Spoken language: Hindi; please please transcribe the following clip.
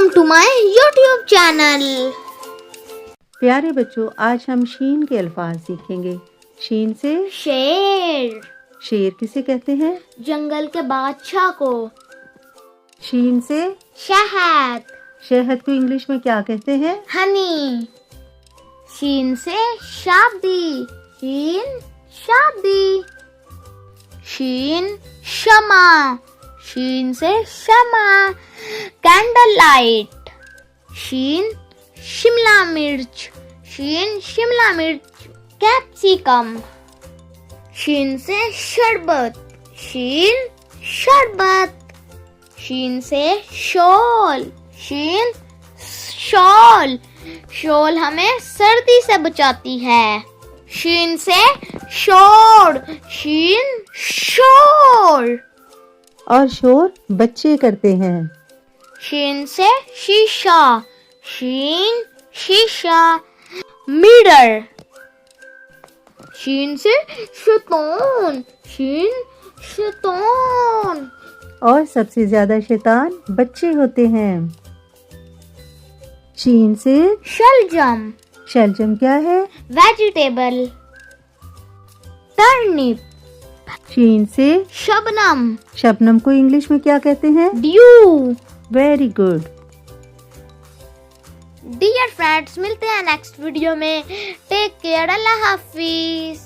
Welcome to my YouTube channel. प्यारे बच्चों, आज हम शीन के अल्फाज सीखेंगे। शीन से शेर, शेर किसे कहते हैं? जंगल के बादशाह को। शीन से शहद, शहद को इंग्लिश में क्या कहते हैं? हनी। शीन से शादी, शीन शादी। शीन शमा, शीन से शमा, कैंडल लाइट। शीन शिमला मिर्च, शीन शिमला मिर्च, कैप्सिकम। शीन से शरबत, शीन शरबत। शीन से शॉल, शीन शॉल, शॉल हमें सर्दी से बचाती है। शीन से शोर, शीन शोर। और शोर बच्चे करते हैं। शीन से शीशा, शीन शीशा। मिरर, शीन से शैतान, शीन शैतान। और सबसे ज्यादा शैतान बच्चे होते हैं। शीन से शलजम, शलजम क्या है? वेजिटेबल। टर्निप, शीन से शबनम, शबनम को इंग्लिश में क्या कहते हैं? Due. Very good. Dear friends, मिलते हैं नेक्स्ट वीडियो में। टेक केयर, अल्लाह हाफिज।